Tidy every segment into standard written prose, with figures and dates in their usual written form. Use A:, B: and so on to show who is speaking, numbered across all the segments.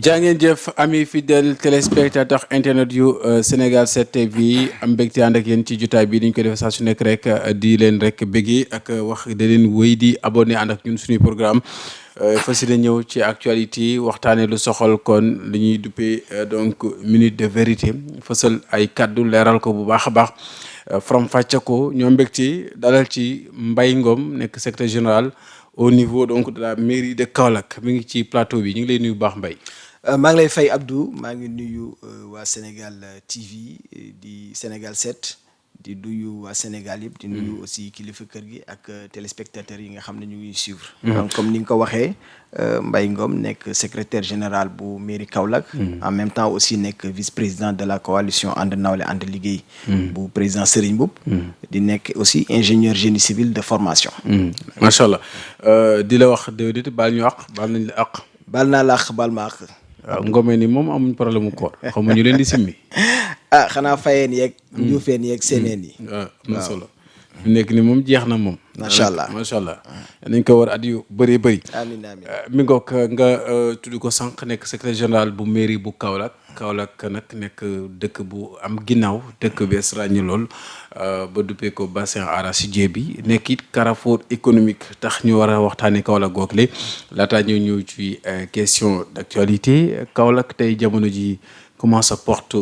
A: jaa ngeen jëf ami fidèle téléspectateur internet yu Sénégal 7 TV am mbégte ànd ak yéen ci jotaay bi ni ñu koy defee saa su nekk rek di leen rek béggee ak wax da leen wéy di abonné ànd ak ñun suñuy programme fas yéene ñëw ci actualité waxtaanee lu soxal kon li ñuy duppee donc minute de vérité fësal ay kaddu leeral ko bu baax a baax from fàcce ko ñoo mbégte dalal ci Mbaye Ngom nekk secrétaire général au niveau donc de la mairie de Kaolack mi ngi ci plateau bi ñu ngi lay nuyu bu baax Mbaye.
B: maa ngi lay fay Abdou maa ngi nuyu waa Sénégal TV di Sénégal 7 di nuyu waa Sénégal yëpp di nuyu aussi kilifa kër gi ak téléspectateurs yi nga xam ne ñu ngi suivre. donc comme ni nga ko waxee Mbaye Ngom nekk secrétaire général bu mairie Kaolack. en même temps aussi nekk vice-président de la coalition ànd nawle ànd liggéey. bu président Serigne Mboup. di nekk aussi ingénieur génie civil de formation.
A: macha allah di la wax déwénit baal ñu àq baal nañ la àq.
B: baal naa la àq baal ma àq.
A: waaw ngomee ni moom amuñ problème mu koor xam nga ñu leen di simmi.
B: xanaa fayeen yeeg. njuufeen yeeg seeneen yi.
A: waaw am na solo. fi nekk ni moom jeex na moom.
B: macha allah
A: macha allah. nañ ko war at yu bëree bëri.
B: amiin amiin
A: mi ngoog nga tudd ko sànq nekk secrétaire général bu mairie bu Kaolack Kaolack nag nekk dëkk bu am ginnaaw dëkk bees ràññi lool ba duppee ko bassin arachidier bi nekk it carrefour économique tax ñu war a waxtaanee Kaolack google laataa ñu ñëw ci question d'actualité Kaolack tey jamono ji comment se porte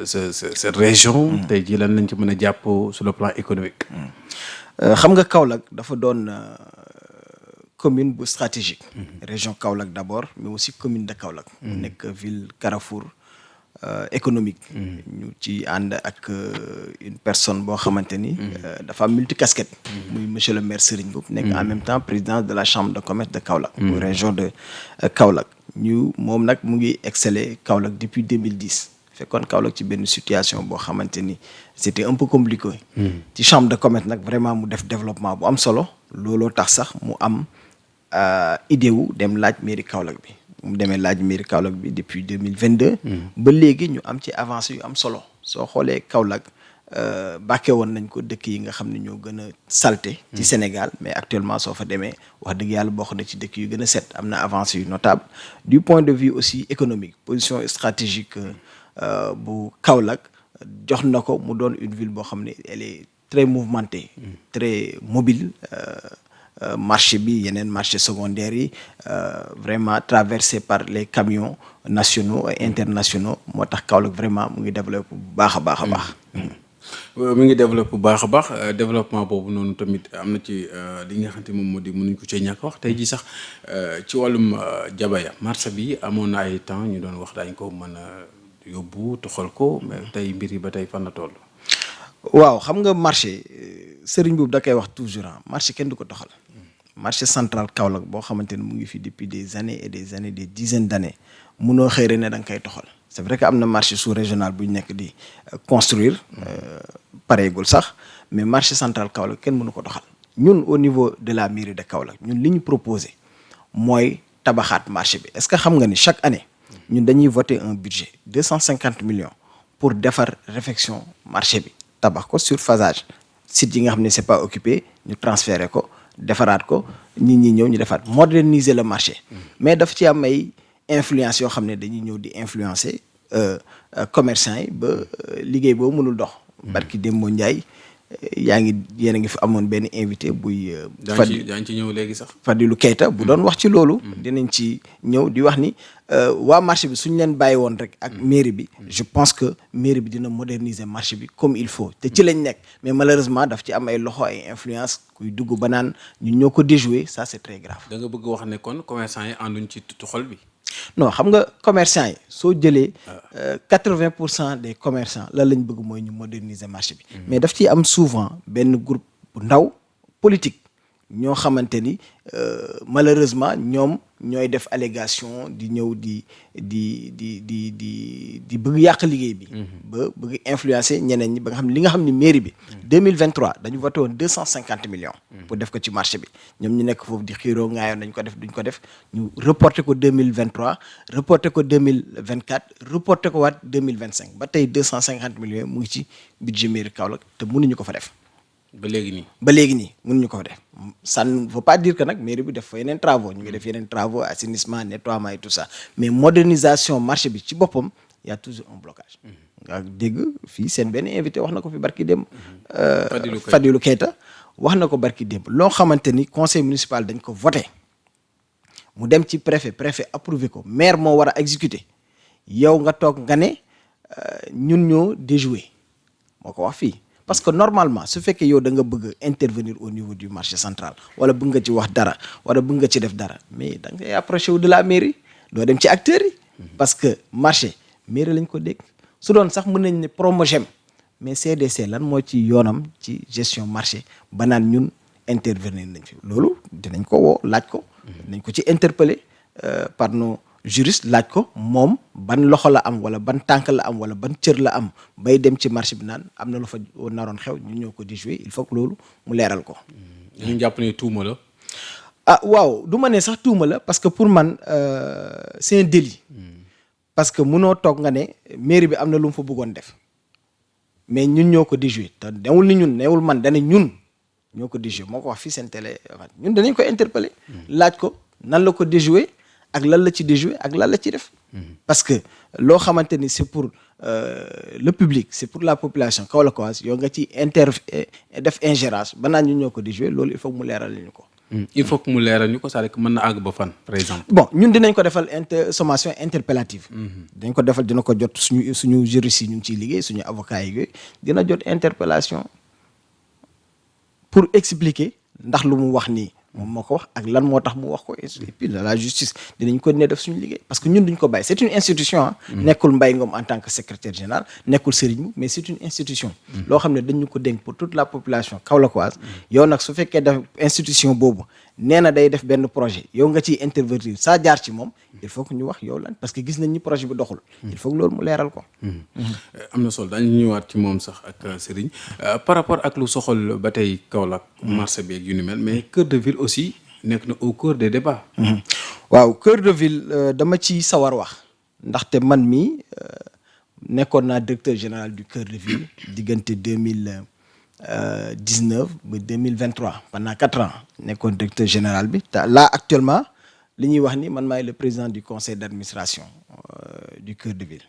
A: cette région. tey jii lan lañ ci mën a jàpp sur le plan économique.
B: xam nga Kaolack dafa doon commune bu stratégique. région Kaolack d'abord mais aussi commune de Kaolack. mu nekk ville carrefour économique. ñu ci ànd ak une personne boo xamante ni. dafa am multicasquette. muy monsieur le maire Serigne Mboup nekk en même temps président de la chambre de commerce de Kaolack. muy région de Kaolack. ñu moom nag mu ngi exceller Kaolack depuis 2010 fekkoon Kaolack ci benn situation boo xamante ni c'était un peu compliqué. ci chambre de commerce nag vraiment mu def développement bu am solo. looloo tax sax mu am idée wu dem laaj mairie Kaolack bi mu demee laaj mairie Kaolack bi depuis 2022. ba léegi ñu am ci avancé yu am solo soo xoolee Kaolack bàkkee woon nañ ko dëkk yi nga xam ne ñoo gën a salté ci Sénégal mais actuellement soo fa demee wax dëgg yàlla bokk na ci dëkk yu gën a set am na avancé yu notable du point de vue aussi économique position stratégique bu Kaolack jox na ko mu doon une ville boo xam ne elle est très mouvementée très mobile marché bi yeneen marché secondaire yi vraiment traversé par les camions nationaux et internationaux moo tax Kaolack vraiment mu ngi développé bu baax a baax a baax.
A: mi ngi développé bu baax a baax développement boobu noonu tamit am na ci li nga xamante moom moo di mënuñ ko cee ñàkk wax tey jii sax ci wàllum jabaya marché bi amoon na ay temps ñu doon wax daañ ko mën a yóbbu toxal ko mais tey mbir yi ba tey fan la toll.
B: waaw xam nga marché Serigne Mboup da koy wax toujours marché kenn du ko toxal. marché central Kaolack boo xamante ne mu ngi fi depuis des années et des années des dizaines d'années munoo xëy rek ne da nga koy toxal. c'est vrai que am na marché sous-régional bu ñu nekk di construire pareegul sax mais marché central Kaolack kenn mënu ko doxal ñun au niveau de la mairie de Kaolack ñun li ñu proposé mooy tabaxaat marché bi est-ce que xam nga ni chaque année ñun dañuy voter un budget 250 millions pour defar réfection marché bi tabax ko surfaçage site yi nga xam ne c'est pas occupé ñu transférer ko defaraat ko nit ñi ñëw ñu defaat moderniser le marché mais daf ci am ay influence yoo xam ne dañuy ñëw di influencer commerçants yi ba liggéey boobu mënul dox. barki Demba Ndiaye yéen a ngi fi amoon benn invité buy.
A: yaa ngi ci ñëw léegi sax.
B: Fadilou Keita bu doon wax ci loolu. dinañ ci ñëw di wax ni waa marché bi suñ leen bàyyi woon rek ak mairie bi. je pense que mairie bi dina moderniser marché bi comme il faut te ci lañ nekk mais malheureusement daf ci am ay loxo ay influence kuy dugg ba naan ñun ñoo ko déjouer ça c'est très grave.
A: da nga bëgg wax ne kon commerçant yi ànduñ ci tuxal bi.
B: non xam nga commerçant yi soo jëlee 80% des commerçants lan lañ bëgg mooy ñu moderniser marché bi mais daf ciy am souvent benn groupe bu ndaw politique ñoo xamante ni malheureusement ñoom ñooy def allégation di ñëw di bëgg yàq liggéey bi ba bëgg influencer ñeneen ñi ba nga xam ne li nga xam ne mairie bi 2023 dañu voté woon 250 millions pour def ko ci marché bi ñoom ñu nekk foofu di xiiroo ngaayoon dañ ko def duñ ko def ñu reporté ko 2023 reporté ko 2024 reporté ko waat 2025 ba tey 250 millions mu ngi ci budget mairie Kaolack te mënuñu ko fa def
A: ba
B: léegi nii mënuñu ko def. Ça ne veut pas dire que nag mairie bi def fa yeneen travaux ñu ngi def yeneen travaux assainissement nettoiement et tout ça mais modernisation marché bi ci boppam y a toujours un blocage. nga dégg fii seen benn invité wax na ko fi barki démb. Fadilou Keita wax na ko barki démb loo xamante ni conseil municipal dañ ko voté mu dem ci préfet approuvé ko maire moo war a exécuter yow nga toog nga ne ñun ñoo déjoué moo ko wax fii. parce que normalement su fekkee yow da nga bëgg intervenir au niveau du marché central wala bëgg nga ci wax dara wala bëgg nga ci def dara mais da ngay approché wu de la mairie doo dem ci acteurs yi. parce que marché mairie lañ ko dégg su doon sax mën nañ ne Promogem mais CDC lan moo ci yoonam ci gestion marché ba naan ñun intervenir nañ fi loolu dinañ ko woo laaj ko. dinañ ko ci interpeller par nos juristes laaj ko moom ban loxo la am wala ban tànk la am wala ban cër la am bay dem ci marché bi naan am na lu fa naroon xew ñu ñëw ko di jouer il faut que loolu mu leeral ko.
A: ñu jàpp ne tuuma la.
B: ah waaw du ma ne sax tuuma la parce que pour man c'est un délit. parce que munoo toog nga ne mairie bi am na lu mu fa bëggoon def mais ñun ñoo ko di jouer te newul ni ñun newul man dane ñun ñoo ko di jouer moo ko wax fii seen télé ñun danañ ko interpeller laaj ko nan la ko di jouer ak lan la ci déjoué ak lan la ci def. parce que loo xamante ni c'est pour le public c'est pour la population kaolackoise yow nga ci def ingérence ba naan ñu ñoo ko déjoué loolu il faut que mu leeral ñu ko.
A: il faut que mu leeral ñu ko c'est-à-dire que mën na àgg ba fan par exemple.
B: bon ñun dinañ ko defal sommation interpellative. dañ ko defal dina ko jot suñu juristes yi ñu ngi ciy liggéey suñu avocats yi yooyu dina jot interpellation pour expliquer ndax lu mu wax nii. moom moo ko wax ak lan moo tax mu wax ko et puis la justice dinañ ko ne def suñu liggéey parce que ñun duñ ko bàyyi c'est une institution nekkul Mbaye Ngom en tant que secrétaire général nekkul Serigne Mboup mais c'est une institution loo xam ne dañu ko dénk pour toute la population kaolackoise yow nag su fekkee def institution boobu nee na day def benn projet yow nga ciy intervenir saa jaar ci moom il faut que ñu wax yow lan parce que gis nañ ni projet bi doxul il faut que loolu mu leeral ko
A: am na solo dañu ñëwaat ci moom sax ak Serigne par rapport ak lu soxal ba tey Kaolack marché bi ak yu ni mel mais cœur de ville aussi nekk na au cœur des débats.
B: waaw cœur de ville dama ci sawar wax ndaxte man mii nekkoon naa directeur général du cœur de ville diggante 2019 ba 2023 pendant 4 ans nekkoon directeur général bi te là actuellement li ñuy wax ni man maay le président du conseil d'administration du cœur de ville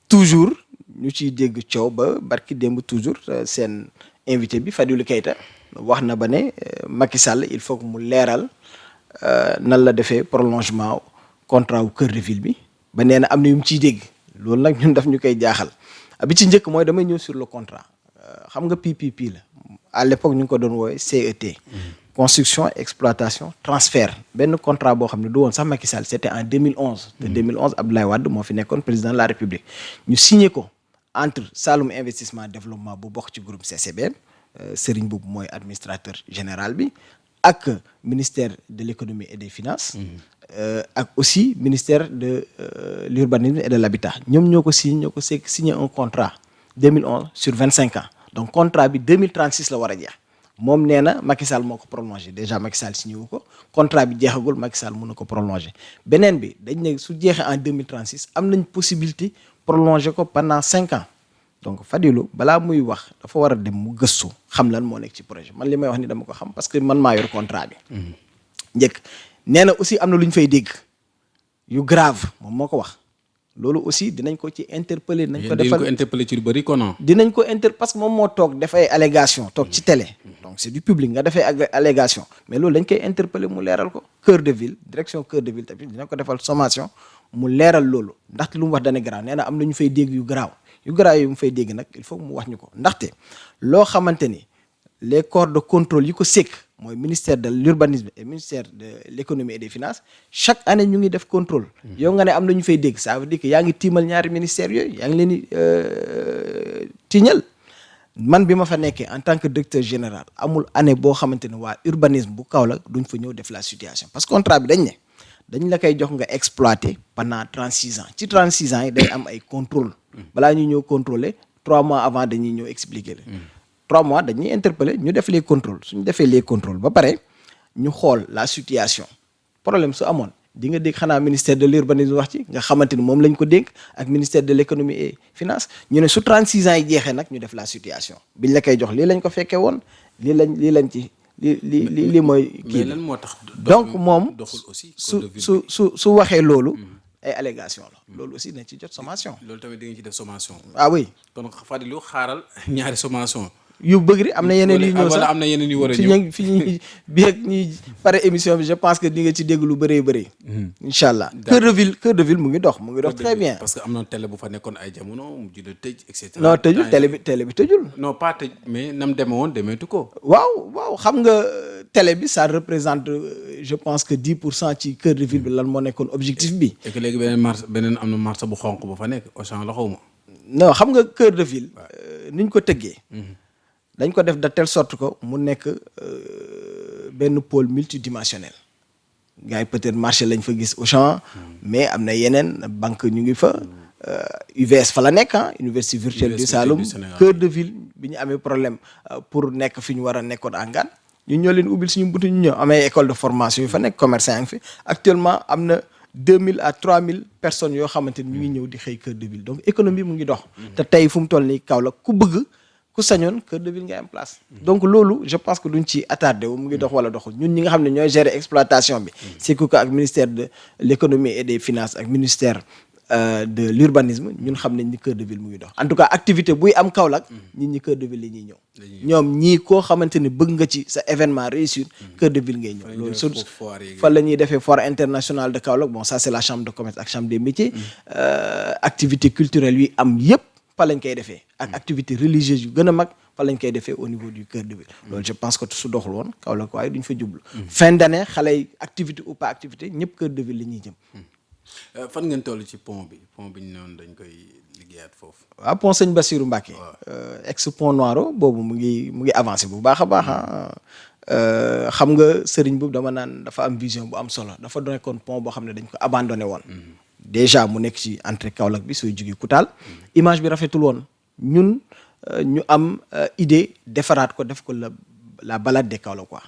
B: toujours ñu ciy dégg coow ba barki démb toujours seen invité bi Fadilou Keita wax na ba ne Macky Sall il faut que mu leeral nan la defee prolongement contrat wu cœur de ville bi ba nee na am na yu mu ciy dégg loolu nag ñun daf ñu koy jaaxal bi ci njëkk mooy damay ñëw sur le contrat xam nga PPP la à l'époque ñu ngi ko doon woowee CET. construction exploitation transfert benn contrat boo xam ne du woon sax Macky Sall c'était en 2011. te 2011 Abdoulaye Wade moo fi nekkoon président de la République ñu signé ko entre Saloum investissement développement bu bokk ci groupe CCBM Serigne Mboup mooy administrateur général bi ak ministère de l'économie et des finances. ak aussi ministère de l'urbanisme et de l'habitat ñoom ñoo ko signé un contrat 2011 sur 25 ans donc contrat bi 2036 la war a jeex moom nee na Macky Sall moo ko prolongé déjà Macky Sall signé wu ko contrat bi jeexagul Macky Sall mën na ko prolongé beneen bi dañ ne su jeexee en 2036 am nañ possibilité prolonger ko pendant 5 ans donc Fadilou balaa muy wax dafa war a dem mu gëstu xam lan moo nekk ci projet man li may wax ni dama ko xam parce que man maa yor contrat bi njëkk nee na aussi am na lu ñu fay dégg yu grave moom moo ko wax loolu aussi dinañ ko ci interpeller nañ ko defal
A: interpeller ci lu bari ko non
B: dinañ ko parce que moom moo toog def ay allégation toog ci télé donc c'est du public nga defee allégation mais loolu dañ koy interpeller mu leeral ko cœur de ville direction cœur de ville tamit dina ko defal sommation mu leeral loolu ndaxte lu mu wax dana grave nee na am na ñu fay dégg yu grave yu mu fay dégg nag il faut mu wax ñu ko ndaxte loo xamante ni les corps de contrôle yi ko sekk mooy ministère de l'urbanisme et ministère de l'économie et des finances chaque année ñu ngi def contrôle yow nga ne am na ñu fay dégg ça veut dire que yaa ngi tiimal ñaari ministères yooyu yaa ngi leen di tiiñal man bi ma fa nekkee en tant que directeur général amul année boo xamante ne waa urbanisme bu Kaolack duñ fa ñëw def la situation parce que contrat bi dañ la koy jox nga exploiter pendant 36 ans ci 36 ans yi day am ay contrôle balaa ñu ñëw contrôler 3 mois avant dañuy ñëw expliquer la 3 mois dañuy interpeller ñu def les contrôles suñu defee les contrôles ba pare ñu xool la situation problème su amoon di nga dégg xanaa ministère de l'urbanisme wax ci nga xamante ni moom lañ ko dénk ak ministère de l'économie et finance ñu ne su 36 ans yi jeexee nag ñu def la situation biñ la koy jox lii lañ ko fekkee woon lii lañ ci lii mooy kii
A: mais lan moo tax
B: donc moom
A: doxul aussi
B: su waxee loolu ay allégation la loolu aussi dañ ci jot sommation
A: loolu tamit di nga ci def sommation
B: ah oui
A: kon Fadilou xaaral ñaari sommation
B: yu bëgg am na yeneen yu ñëw sax
A: wala am na yeneen yu war a ñëw
B: fi ñuy bi ak ñuy pare émission bi je pense que di nga ci dégg lu bëree bëri incha allah cœur de ville mu ngi dox très bien
A: parce que am na télé bu fa nekkoon ay jamono mu judd tëj et cetera
B: non tëjul télé bi tëjul
A: non pas tëj mais nam deme woon demeetu ko
B: waaw xam nga télé bi ça représente je pense que 10% ci cœur de ville bi lan moo nekkoon objectif bi
A: et que léegi beneen am na marché bu xonq bu fa nekk Auchan la xaw ma
B: non xam nga cœur de ville ni ñu ko tëggee dañ ko def de telle sorte que mu nekk benn pôle multidimensionnel gars yi peut-être marché lañ fa gis Auchan mais am na yeneen banque ñu ngi fa UVS fa la nekk Université virtuelle du Saloum cœur de ville bi ñu amee problème pour nekk fi ñu war a nekkoon àngaan ñun ñoo leen ubbil suñu buntu ñu ñëw amee école de formation yu fa nekk commerçant yaa ngi fi actuellement am na 2000 à 3000 personnes yoo xamante ni ñu ngi ñëw di xëy cœur de ville donc économie mu ngi dox te tey fu mu toll nii Kaolack ku bëgg ku sañoon cœur de ville ngay am place donc loolu je pense que duñ ci attardé wu mu ngi dox wala doxul ñun ñi nga xam ne ñooy gérer exploitation bi c'est que ak ministère de l'économie et des finances ak ministère de l'urbanisme ñun xam nañ ni cœur de ville mu ngi dox en tout cas activité buy am Kaolack nit ñi cœur de ville la ñuy ñëw ñoom ñii koo xamante ni bëgg nga ci sa événement réussir cœur de ville ngay ñëw loolu surtout fa la ñuy defee foire internationale de Kaolack bon ça c'est la chambre de commerce ak chambre des métiers activité culturelle yi am yépp fa lañ koy defee ak activité religieuse yu gën a mag fa lañ koy defee au niveau du cœur de ville loolu je pense que su doxul woon Kaolack waaye duñ fa jublu fin d'année xale yi activité ou pas activité ñëpp cœur de ville la ñuy jëm
A: fan ngeen toll ci pont bi ñu noonu dañ koy liggéeyaat foofu
B: waaw pont Sëñ Bassirou Mbacké ex pont Noiro boobu mu ngi avancé bu baax a baax xam nga sëriñ boobu dama naan dafa am vision bu am solo dafa nekkoon pont boo xam ne dañ ko abandonné woon déjà mu nekk ci entrée Kaolack bi sooy jógee Koutal image bi rafetul woon ñun ñu am idée defaraat ko def ko la balade des Kaolack quoi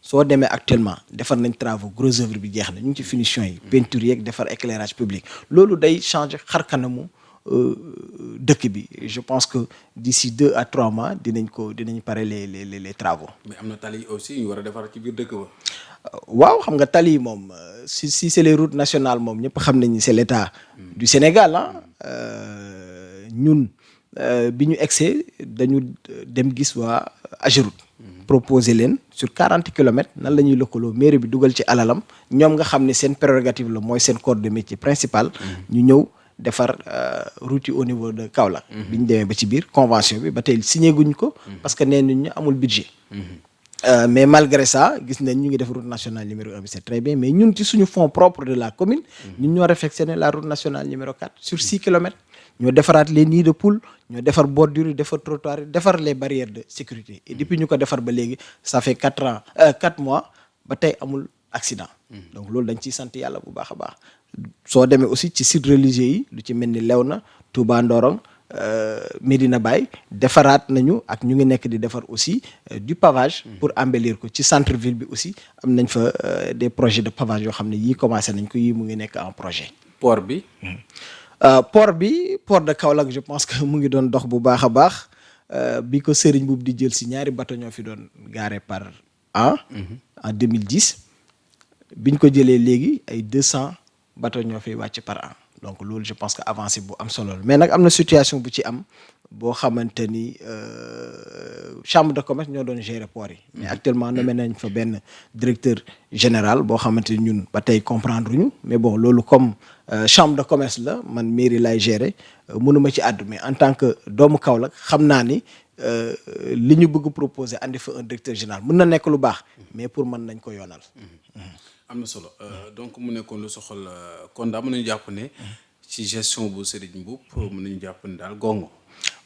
B: soo demee actuellement defar nañ travaux gros œuvre bi jeex na ñu ngi ci finition yi peinture yeeg defar éclairage public loolu day changer xar kanamu dëkk bi je pense que d'ici 2 à 3 mois dinañ pare les travaux.
A: mais am na tali aussi ñu war a defar ci biir dëkk ba.
B: waaw xam nga tali yi moom si c'est les routes nationales moom ñëpp xam nañ ni c'est l'État du Sénégal ñun bi ñu egsee dañu dem gis waa Ageroute proposer leen sur 40 kilomètres nan la ñuy lëkkaloo mairie bi dugal ci alalam ñoom nga xam ne seen prérogative la mooy seen corps de métier principal ñu ñëw defar route yi au niveau de Kaolack bi ñu demee ba ci biir convention bi ba tey signé guñ ko parce que nee nañ ñu amul budget mais malgré ça gis nañ ñu ngi def route nationale numéro 1 bi c'est très bien mais ñun ci suñu fonds propre de la commune ñun ñoo réfectionné la route nationale numéro 4 sur 6 kilomètres ñoo defaraat les nids de poule ñoo defar bordure yi defar trottoir yi defar les barrières de sécurité et depuis ñu ko defar ba léegi ça fait 4 mois ba tey amul accident donc loolu dañ ciy sant yàlla bu baax a baax soo demee aussi ci sites religieux yi lu ci mel ni Léona Touba Ndorong Medina Baye defaraat nañu ak ñu ngi nekk di defar aussi du pavage pour embellir ko ci centre ville bi aussi am nañ fa des projets de pavage yoo xam ne yii commencé nañ ko yii mu ngi nekk en projet.
A: port bi.
B: port de Kaolack je pense que mu ngi doon dox bu baax a baax bi ko Serigne Boub di jël si ñaari bateau ñoo fi doon garé par an. en 2010 biñ ko jëlee léegi ay 200 bateau ñoo fiy wàcc par an. donc loolu je pense que avancé bu am solo la mais nag am na situation bu ci am boo xamante ni chambre de commerce ñoo doon gérer port yi mais actuellement nommé nañ fa benn directeur général boo xamante ni ñun ba tey comprendre ñu mais bon loolu comme chambre de commerce la man mairie lay gérer mënuma ci àddu mais en tant que doomu Kaolack xam naa ni li ñu bëgg proposer andi fa un directeur général mën na nekk lu baax mais pour mën nañ ko yoonal.
A: am na solo donc mu nekkoon lu soxal kon daal mën nañu jàpp ne ci gestion bu Serigne Mboup mën nañu jàpp ne daal gongo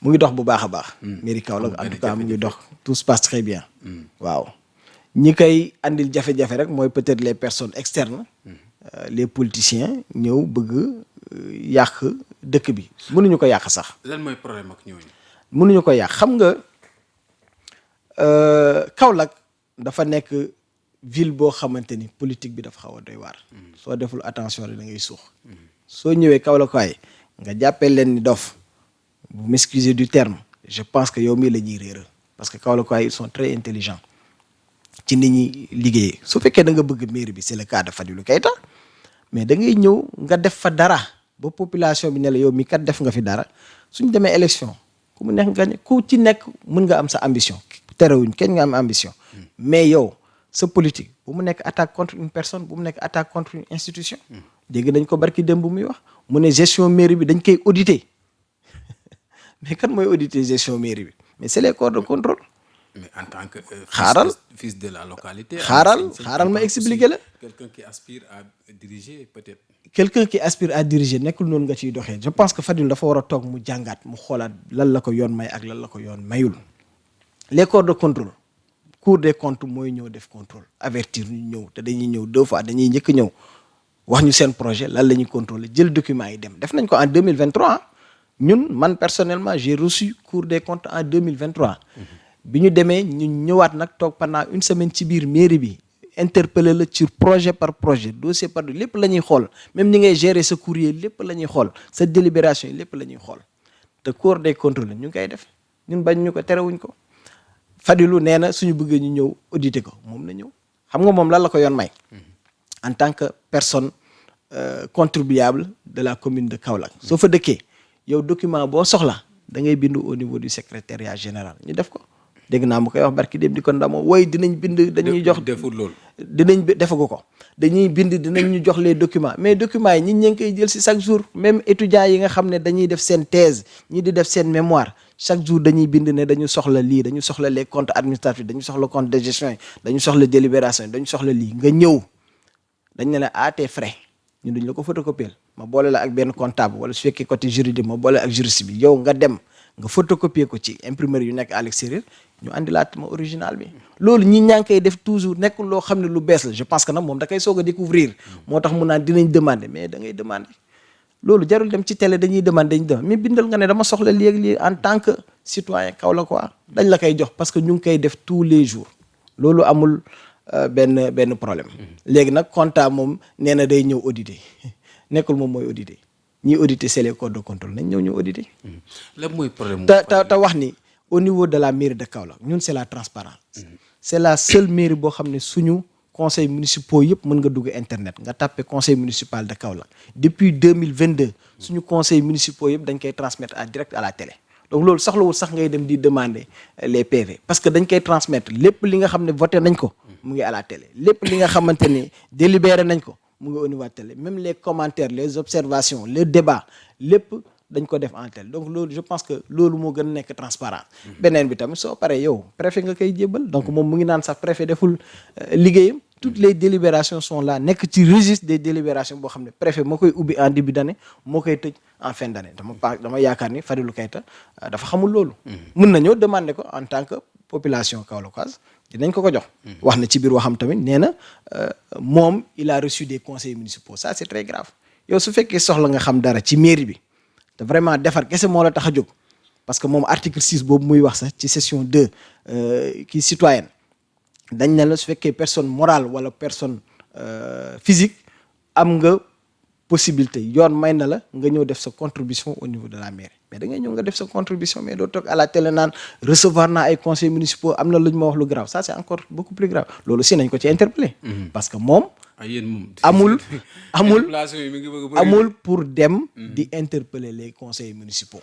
B: mu ngi dox bu baax a baax. mairie Kaolack en tout cas mu ngi dox tout se passe très bien. waaw ñi koy andil jafe-jafe rek mooy peut-être les personnes externes. les politiciens ñëw bëgg yàq dëkk bi mënuñu ko yàq sax.
A: lan mooy problème ak ñooñu.
B: mënuñu ko yàq xam nga Kaolack dafa nekk ville boo xamante ni politique bi dafa xaw a doy waar. soo deful attention rek da ngay suux. soo ñëwee Kaolack waay nga jàppee leen ni dof, vous m'excusez du terme, je pense que yow mii la ñuy réeral parce que Kaolack waay ils sont très intelligents ci nit ñi liggéeyee. su fekkee da nga bëgg mairie bi c'est le cas de Fadilou Keita, mais da ngay ñëw nga def fa dara ba population bi ne la yow mi kat def nga fi dara. suñ demee élection ku mu neex nga ku ci nekk mën nga am sa ambition, terewuñ kenn nga am ambition, mais yow sa politique bu mu nekk attaque contre une personne, bu mu nekk attaque contre une institution. dégg nañ ko barki démb bu muy wax mu ne gestion mairie bi dañ koy auditer mais kan mooy auditer gestion mairie bi, mais c'est les corps de contrôle.
A: mais en tant que fils de la localité. xaaral ma expliquer la. quelqu'un qui aspire à diriger peut-être.
B: quelqu'un qui aspire à diriger nekkul noonu nga ciy doxee. je pense que Fadilou dafa war a toog mu jàngaat mu xoolaat lan la ko yoon may ak lan la ko yoon mayul. les corps de contrôle cour des comptes mooy ñëw def contrôle avertir ñu ñëw te dañuy ñëw 2 fois dañuy njëkk ñëw wax ñu seen projet lan la ñuy contrôler jël documents yi dem def nañ ko en 2023 ñun man personnellement j'ai reçu cour des comptes en 2023. bi ñu demee ñu ñëwaat nag toog pendant une semaine ci biir mairie bi interpeller la ci projet par projet dossier par lépp la ñuy xool même ñi ngay gérer sa courrier lépp la ñuy xool sa délibération yi lépp la ñuy xool te cour des comptes ñu ngi koy def ñun bañ ñu ko terewuñ ko. Fadilou nee na suñu bëggee ñu ñëw auditer ko moom la ñëw xam nga moom lan la ko yoon may en tant que personne contribuable de la commune de Kaolack. soo fa dëkkee yow document boo soxla da ngay bind au niveau du secrétariat général ñu def ko. dégg naa mu koy wax barki dem di ko ndamoo woy dinañ bind dañuy jox
A: deful loolu
B: defagu ko dañuy bind dinañ ñu jox les documents mais documents yi ñi ngi koy jël si chaque jour même étudiants yi nga xam ne dañuy def seen thèse ñi di def seen mémoire chaque jour dañuy bind ne dañu soxla lii dañu soxla les comptes administratifs dañu soxla compte de gestion yi dañu soxla délibération yi dañu soxla lii nga ñëw dañ ne la à tes frais ñun duñ la ko photocopier ma boole la ak benn comptable wala su fekkee côté juridique ma boole ak juriste bi yow nga dem nga photocopier ko ci imprimerie yu nekk à l'extérieur ñu andilaat ma original bi loolu ñi ñaa ngi koy def toujours nekkul loo xam ne lu bees la je pense que nag moom da koy soog a découvrir moo tax mu naan dinañ demander mais da ngay demander loolu jarul dem ci télé dañuy demander mais bindal nga ne dama soxla léegi en tant que citoyen Kaolack quoi dañ la koy jox parce que ñu ngi koy def tous les jours loolu amul benn problème. léegi nag comptable moom nee na day ñëw auditer nekkul moom mooy auditer ñiy auditer c'est les corps de contrôle nañ ñëw ñu auditer.
A: lan mooy problème
B: te wax ni au niveau de la mairie de Kaolack ñun c'est la transparence c'est la seule mairie boo xam ne suñu conseil municipaux yëpp mën nga dugg internet nga tapé conseil municipal de Kaolack depuis 2022 suñu conseil municipaux yëpp dañ koy transmettre en direct à la télé donc loolu soxlawul sax ngay dem di demander les PV parce que dañ koy transmettre lépp li nga xam ne voté nañ ko mu ngi à la télé lépp li nga xamante ne délibéré nañ ko mu ngi au niveau de la télé même les commentaires les observations les débats lépp dañ ko def en tel donc loolu je pense que loolu moo gën a nekk transparent beneen bi tamit soo paree yow préfet nga koy jébbal donc moom mu ngi naan sax préfet deful liggéeyam toutes les délibérations sont là nekk ci registre des délibérations boo xam ne préfet moo koy ubbi en début d'année moo koy tëj en fin d'année dama yaakaar ni Fadilou Keita dafa xamul loolu mën na ñëw demander ko en tant que population kaolackoise dinañ ko jox wax na ci biir waxam tamit nee na moom il a reçu des conseils municipaux ça c'est très grave yow su fekkee soxla nga xam dara ci mairie bi te vraiment defar kese moo la tax a jóg parce que moom article 6 boobu muy wax sax ci section 2 kii citoyenne dañ ne la su fekkee personne morale wala personne physique am nga possibilité yoon may na la nga ñëw def sa contribution au niveau de la mairie mais da ngay ñëw nga def sa contribution mais doo toog à la télé naan recevoir naa ay conseils municipaux am na lu ñu ma wax lu grave ça c'est encore beaucoup plus grave loolu aussi nañ ko ci interpeller parce que moom amul pour dem di interpeller les conseils municipaux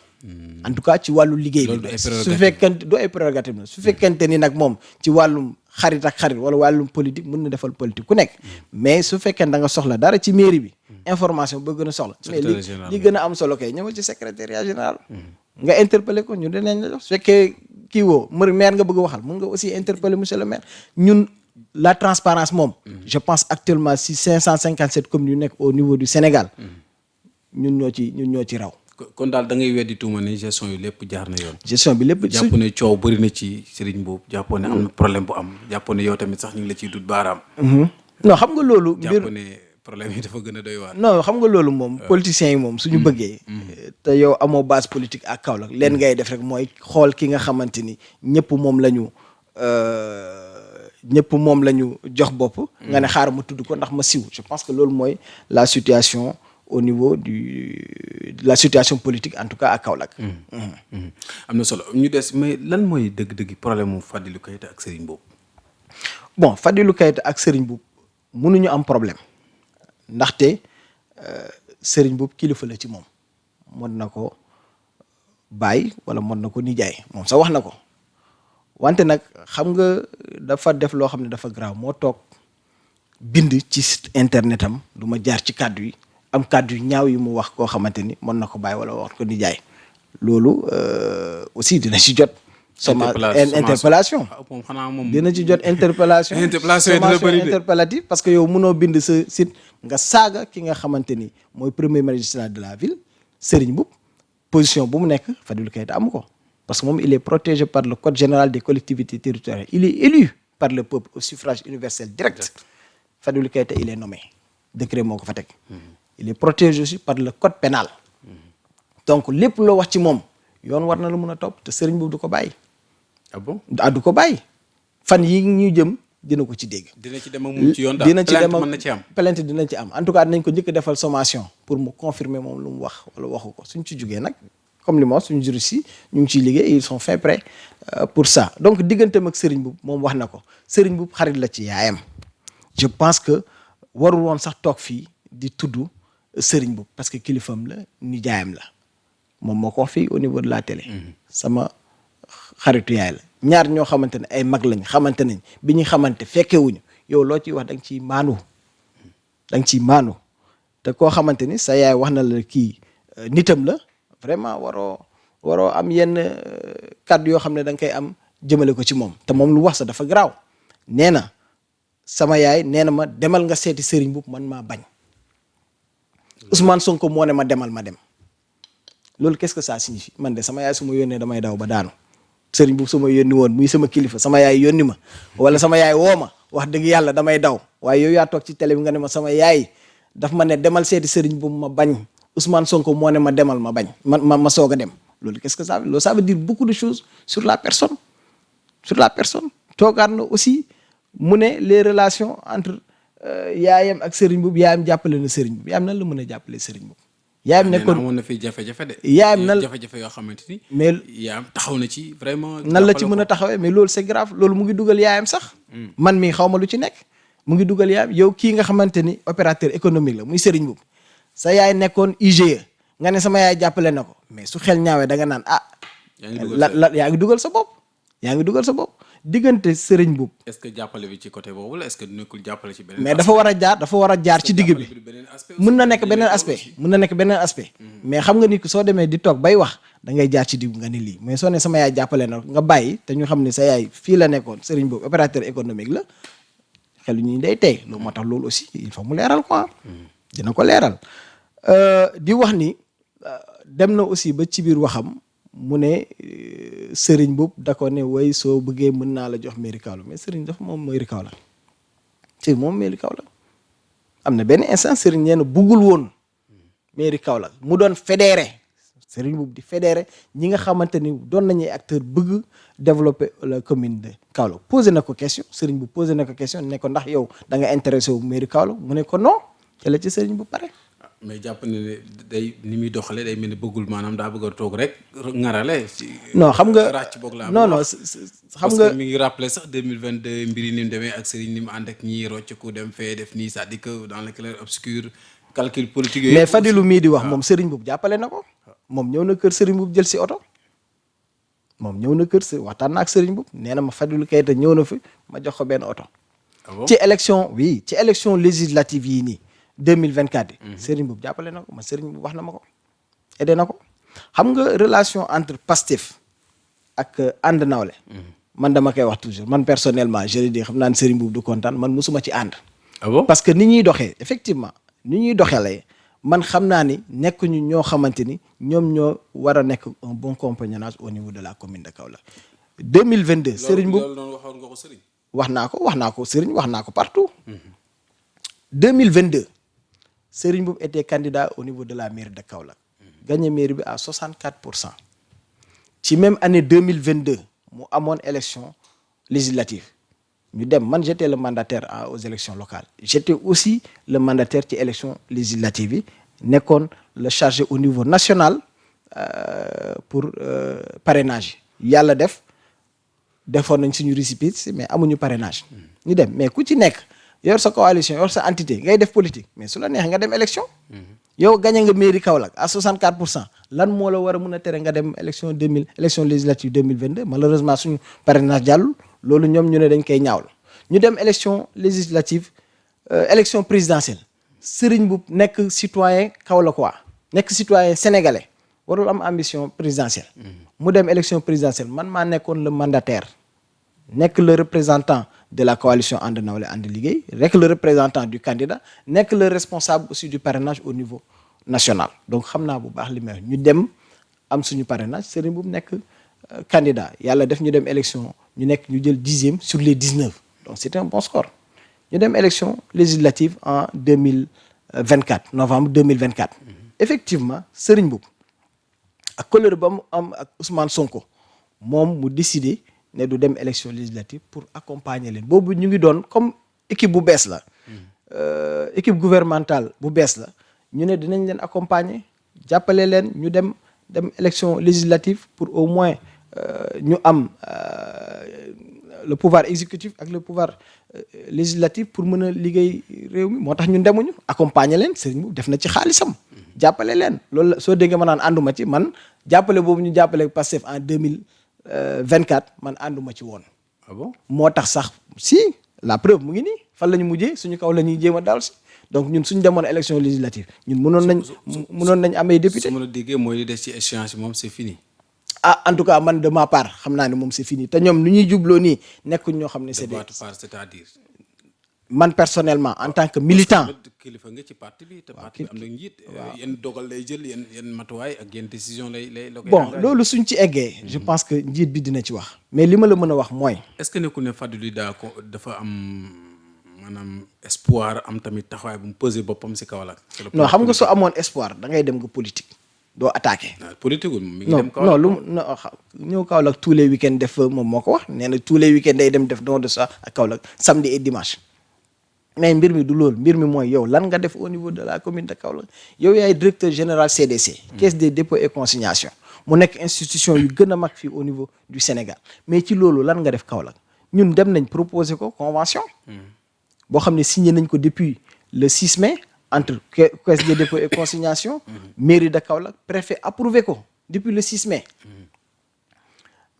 B: en tout cas ci wàllu liggéey bi su fekkente du ay prérogative la su fekkente ni nag moom ci wàllum xarit ak xarit wala wàllum politique mën na defal politique ku nekk mais su fekkee da nga soxla dara ci mairie bi information ba gën a soxla mais li gën a am solo kay ñëwal ci secrétariat général nga interpeller ko ñun dinañ la jox su fekkee kii woo maire nga bëgg a waxal mën nga aussi interpeller monsieur le maire ñun la transparence moom je pense actuellement si 557 communes yu nekk au niveau du Sénégal ñun ñoo ci raw
A: kon daal da ngay weddi tuuma ne gestion yi lépp jaar na yoon
B: gestion bi lépp
A: jàpp ne coow bëri na ci Serigne Mboup jàppoo ne am na problème bu am jàppoo ne yow tamit sax ñu ngi la ciy dut baaraam
B: non xam nga loolu
A: jàpp ne problème yi dafa gën a doy waar
B: non xam nga loolu moom politiciens yi moom suñu bëggee te yow amoo base politique ak Kaolack leen ngay def rek mooy xool ki nga xamante ni ñëpp moom la ñu ñëpp moom la ñu jox bopp. nga ne xaaral ma tudd ko ndax ma siw. je pense que loolu mooy la situation au niveau de la situation politique en tout cas à Kaolack.
A: am na solo ñu des mais lan mooy dëgg-dëgg problème mu Fadilou Keita ak Serigne Mboup.
B: bon Fadilou Keita ak Serigne Mboup mënuñu am problème ndaxte Serigne Mboup kilifa la ci moom mën na ko baay wala mën na ko nijaay moom sax wax na ko wante nag xam nga dafa def loo xam ne dafa grave moo toog bind ci site internet am du ma jaar ci kàddu yi am kàddu yu ñaaw yi mu wax koo xamante ni mën na ko bàyyi wala wax ko nijaay loolu aussi dina ci jot. interpellation dina ci jot interpellation. interpellative parce que yow mënoo bind sa site nga saaga ki nga xamante ni mooy premier magistrat de la ville Serigne Mboup position bu mu nekk Fadilou Keita amu ko parce que moom il est protégé par le code général des collectivités territoriales il est élu par le peuple au suffrage universel direct. Fadilou Keita il est nommé décret moo ko fa teg. il est protégé aussi par le code pénal. donc lépp loo wax ci moom yoon war na la mën a topp te Serigne Mboup du ko bàyyi.
A: ah bon
B: du ko bàyyi fan yi ñu jëm dina ko ci dégg.
A: dina ci dem ak moom ci yoon daal plainte mën na ci am.
B: plainte dina ci am en tout cas dinañ ko njëkk defal sommation pour mu confirmer moom lu mu wax wala waxu ko suñ ci jugee nag comme li ma wax suñu juriste yi ñu ngi ciy liggéey ils sont faits prêts pour ça donc digganteem ak Serigne Mboup moom wax na ko Serigne Mboup xarit la ci yaayam je pense que warul woon sax toog fii di tudd Serigne Mboup parce que kilifam la nijaayam la moom moo ko wax fii au niveau de la télé. sama xaritu yaay la ñaar ñoo xamante ne ay mag lañ xamante nañ bi ñu xamante fekkewuñu yow loo ciy wax da nga ciy maanu te koo xamante ni sa yaay wax na la kii nitam la vraiment waroo am yenn kàddu yoo xam ne da nga koy am jëmale ko ci moom te moom lu wax sa dafa garaaw nee na sama yaay nee na ma demal nga seeti Serigne Mboup man maa bañ Ousmane Sonko moo ne ma demal ma dem loolu qu'est-ce que ça signifie man de sama yaay su ma yónnee damay daw ba daanu Serigne Mboup su ma yónni woon muy sama kilifa sama yaay yónni ma wala sama yaay woo ma wax dëgg yàlla damay daw waaye yow yaa toog ci télé bi nga ne ma sama yaay daf ma ne demal seeti Serigne Mboup ma bañ Ousmane Sonko moo ne ma demal ma bañ ma soog a dem loolu qu'est-ce que ça veut loolu ça veut dire beaucoup de choses sur la personne toogaat na aussi mu ne les relations entre yaayam ak Serigne Mboup yaayam jàppale na Serigne Mboup yaayam nan la mën a jàppale Serigne Mboup yaayam nekkoon
A: amoon na fi jafe-jafe de.
B: yaayam nan
A: jafe-jafe yoo xamante ni.
B: mais
A: yaayam taxaw na ci vraiment.
B: nan la ci mën a taxawee mais loolu c'est grave loolu mu ngi dugal yaayam sax. man mii xaw ma lu ci nekk. mu ngi dugal yaayam yow kii nga xamante ni opérateur économique la muy Serigne Mboup sa yaay nekkoon IGE nga ne sama yaay jàppale na ko mais su xel ñaawee da nga naan ah. yaa ngi dugal sa bopp. diggante Serigne Mboup.
A: est-ce que jàppale bi ci côté boobu la est-ce que nekkul jàppale ci beneen.
B: mais dafa war a jaar ci digg bi. mën na nekk beneen aspect. mais xam nga nit ku soo demee di toog bay wax da ngay jaar ci digg nga ni lii mais soo ne sama yaay jàppale na nga bàyyi te ñu xam ne sa yaay fii la nekkoon Serigne Mboup opérateur économique la xelu ñuy day tey loolu moo tax loolu aussi il faut mu leeral quoi. dina ko leeral. di wax ni dem na aussi ba ci biir waxam. mu ne Serigne Mboup da ko ne way soo bëggee mën naa la jox mairie Kaolack mais Serigne dafa moom mairie Kaolack ci moom mairie Kaolack am na benn instant Serigne nee na buggul woon mairie Kaolack mu doon fédéré Serigne Mboup di fédéré ñi nga xamante ni doon nañuy acteur bëgg développer la commune de Kaolack posé na ko question Serigne Mboup posé na ko question ne ko ndax yow da nga intéressé wu mairie Kaolack mu ne ko non te la ci Serigne Mboup pare.
A: mais jàpp ne day ni muy doxalee day mel ni bëggul maanaam daa bëgg a toog rek ngarale.
B: non xam nga
A: ràcc boog laa.
B: non xam nga
A: mi ngi rappelé sax 2022 mbir yi ni mu demee ak Serigne ni mu ànd ak ñii rocc ku dem fee def nii c'est-à-dire que dans le clair obscur calcul politique yooyu.
B: mais Fadilou mii di wax moom Serigne Mboup jàppale na ko. moom ñëw na kër Serigne Mboup jël si oto. waxtaan na ak Serigne Mboup nee na ma Fadilou Keita ñëw na fi ma jox ko benn oto. ci élection législative yii nii. 2024 yi. Serigne Mboup jàppale na ko ma Serigne Mboup wax na ma ko. aidé na ko xam nga relation entre Pastef ak ànd nawle. man dama koy wax toujours man personnellement je le dis xam naa ne Serigne Mboup du kontaan man musuma ci ànd.
A: ah bon
B: parce que ni ñuy doxee effectivement ni ñuy doxalee man xam naa ni nekkuñu ñoo xamante ni ñoom ñoo war a nekk un bon compagnonnage au niveau de la commune de Kaolack. 2022 Serigne Mboup
A: loolu noonu waxoon nga ko Serigne.
B: wax naa ko Serigne wax naa ko partout. 2022. Serigne Mboup était candidat au niveau de la mairie de Kaolack. Gagné mairie bi à 64%. ci même année 2022 mu amoon élection législative ñu dem man j'étais le mandataire aux élections locales j'étais aussi le mandataire ci élections législatives yi nekkoon le chargé au niveau national pour parrainage yàlla defoon nañ suñu récépissé mais amuñu parrainage ñu dem mais ku ci nekk yor sa coalition yor sa entité ngay def politique mais su la neex nga dem élection yow gagné nga mairie Kaolack à 64% lan moo la war a mën a tere nga dem élection législative 2022 malheureusement suñu parrainage jàllul loolu ñoom ñu ne dañ koy ñaawlu ñu dem élection législative élection présidentielle Serigne Mboup nekk citoyen kaolackois nekk citoyen sénégalais warul am ambition présidentielle mu dem élection présidentielle man maa nekkoon le mandataire nekk le représentant de la coalition And Nawlé And Liggéey nekk le représentant du candidat nekk le responsable aussi du parrainage au niveau national donc xam naa bu baax li may ñu dem am suñu parrainage Serigne Mboup nekk candidat yàlla def ñu dem élection ñu jël 10e sur les 19 donc c'était un bon score ñu dem élection législative en 2024 novembre 2024 effectivement Serigne Mboup ak couleur ba mu am ak Ousmane Sonko moom mu décidé ne du dem élection législative pour accompagner leen boobu ñu ngi doon comme équipe bu bees la équipe gouvernementale bu bees la ñu ne dinañ leen accompagner jàppale leen ñu dem élection législative pour au moins ñu am le pouvoir exécutif ak le pouvoir législatif pour mën a liggéey réew mi moo tax ñun demuñu accompagner leen Serigne Mboup def na ci xaalisam jàppale leen loolu la soo déggee ma naan ànduma ci man jàppale boobu ñu jàppale Pastef en 2024 man ànduma ci woon.
A: Ah bon
B: moo tax sax si la preuve mu ngi nii fan la ñu mujjee suñu kaw la ñuy jéem a daal si donc ñun suñu demoon élection législative ñun mënoon nañ amee député.
A: su ma la déggee mooy li des ci échéance moom c'est fini.
B: ah en tout cas man de ma part xam naa ne moom c'est fini te ñoom nu ñuy jubloo nii nekkuñ ñoo xam ne c'est
A: c'est-à-dire
B: man personnellement en tant que militant
A: kilifa nga ci parti bi te parti bi am na njiit yenn dogal lay jël yenn matuwaay ak yenn décision lay
B: bon loolu suñ ci eggee je pense que njiit bi dina ci wax mais li ma la mën a wax mooy
A: est-ce que nekku ne Fadilou dafa am maanaam espoir am tamit taxawaay bu mu peser boppam si Kaolack
B: non xam nga soo amoon espoir da ngay dem nga politique doo attaqué.
A: politique mi ngi dem Kaolack
B: ñëw Kaolack tous les week-ends def moom moo ko wax nee na tous les week-ends day dem def don de ça ak Kaolack samedi et dimanche mais mbir mi du loolu mbir mi mooy yow lan nga def au niveau de la commune de Kaolack yow yaay directeur général CDC. caisse des dépôts et consignation mu nekk institution yu gën a mag fii au niveau du Sénégal mais ci loolu lan nga def Kaolack ñun dem nañ proposer ko convention. boo xam ne signé nañ ko depuis le 6 mai. entre caisse des dépôts et consignation mairie de Kaolack préfet approuvé ko depuis le 6 mai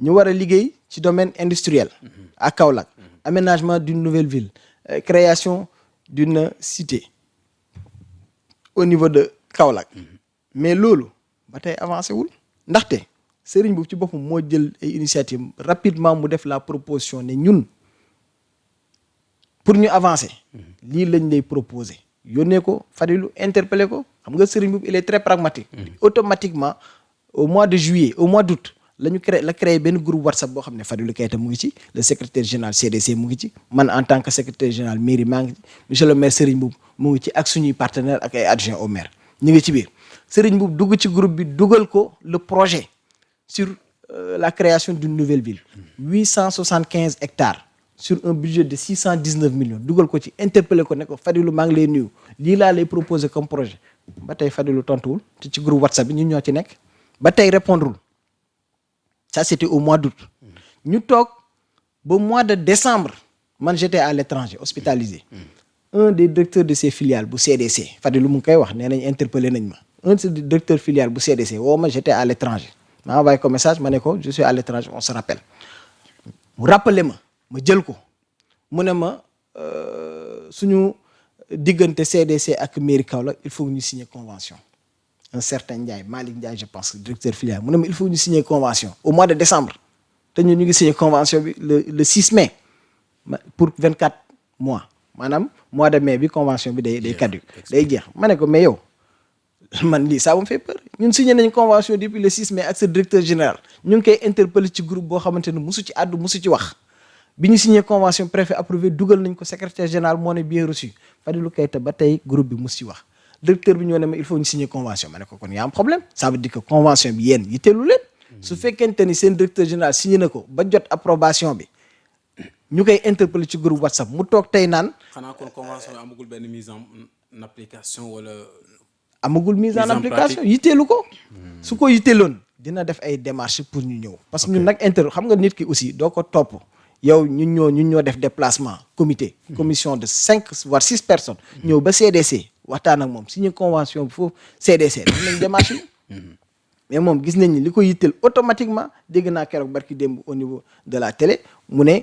B: ñu war a liggéey ci domaine industriel à Kaolack aménagement d'une nouvelle ville création d'une cité au niveau de Kaolack mais loolu ba tey avancé wul ndaxte Serigne Mboup ci boppam moo jël ay initiative rapidement mu def la proposition ne ñun pour ñu avancer lii lañ lay proposer yónnee ko Fadilou interpellé ko xam nga Serigne Mboup il est très pragmatique automatiquement au mois de juillet au mois d'août la créé benn groupe WhatsApp boo xam ne Fadilou Keita mu ngi ci le secrétaire général CDC mu ngi ci man en tant que secrétaire général mairie maa ngi ci monsieur le maire Serigne Mboup mu ngi ci ak suñuy partenaires ak ay adjoints au maire ñu ngi ci biir Serigne Mboup dugg ci groupe bi dugal ko le projet sur la création d'une nouvelle ville 875 hectares sur un budget de 619 millions dugal ko ci interpellé ko ne ko Fadilou maa ngi lay nuyu lii laa lay proposer comme projet ba tey Fadilou tontuwul te ci groupe WhatsApp bi ñun ñoo ci nekk ba tey répondrewul ça c'était au mois d'août ñu toog ba mois de décembre man j'étais à l'étranger hospitalisé un des directeurs de ces filiales bu CDC Fadilou mu ngi koy wax nee nañ interpellé nañ ma un des directeurs filiale bu CDC woo ma j'étais à l'étranger ma envoyé ko message ma ne ko je suis à l'étranger on se rappelle mu rappelé ma jël ko mu ne ma suñu diggante CDC ak mairie Kaolack il faut que ñu signer convention un certain Ndiaye Malick Ndiaye je pense directeur filiale mu ne ma il faut que ñu signer convention au mois de décembre te ñun ñu ngi signer convention bi le 6 mai pour 24 mois maanaam mois de mai bi convention bi day caduc day jeex ma ne ko mais yow man lii ça me fait peur ñun signé nañ convention depuis le 6 mai ak sa directeur général ñu ngi koy interpellé ci groupe boo xamante ne musu ci àddu musu ci wax bi ñu signé convention préfet approuvé dugal nañ ko secrétaire général moo ne bien reçu Fadilou Keita ba tey groupe bi musu ci wax directeur bi ñoo ne ma il faut ñu signer convention ma ne ko kon y a un problème ça veut dire que convention bi yéen yitteelu leen su fekkente ni seen directeur général signé na ko ba jot approbation bi ñu koy interpeller ci groupe WhatsApp mu toog tey naan.
A: xanaa kon convention bi amagul benn mise en application wala.
B: amagul mise en application yitteelu ko. su ko yitteeloon dina def ay démarches pour ñu ñëw. parce que ñun nag xam nga nit ki aussi doo ko topp. yow ñun ñoo def déplacement commission de 5 voire 6 personnes. ñëw ba CDC waxtaan ak moom signé convention bi foofu CDC def nañ démarche yi. mais moom gis nañ ni li ko yitteel automatiquement dégg naa keroog barki démb au niveau de la télé mu ne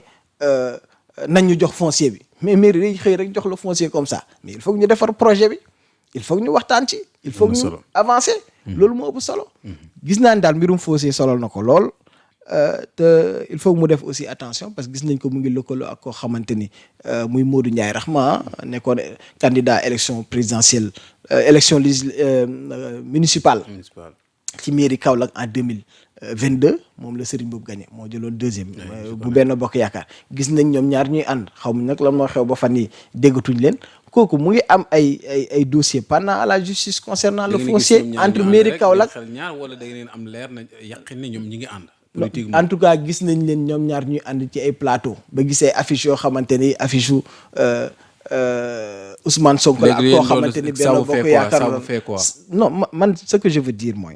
B: nañ ñu jox foncier bi mais mairie day xëy rek jox la foncier comme ça mais il faut que ñu defar projet bi il faut que ñu waxtaan ci. il faut que ñu avancer. loolu moo ëpp solo. gis naa ni daal mbirum foncier solol na ko lool. te il faut que mu def aussi attention parce que gis nañ ko mu ngi lëkkaloo ak koo xamante ni muy Modou Ndiaye Rahma nekkoon candidat élection présidentielle élection municipale. ci mairie Kaolack en 2022 moom la Serigne Boub gagné moo jëloon deuxième. bu Benno Bokk Yaakaar gis nañ ñoom ñaar ñuy ànd xaw ma nag lan moo xew ba fan yi déggatuñ leen kooku mu ngi am ay dossiers pendant à la justice concernant le foncier entre mairie Kaolack.
A: wala da ngeen am leer na yàqin ni ñoom ñi ngi ànd.
B: en tout cas gis nañ leen ñoom ñaar ñuy ànd ci ay plateau ba gisee affiche yoo xamante ni affiche yu Ousmane Sonko la ak koo xamante ni Benno Bokk Yaakaar non man ce que je veux dire mooy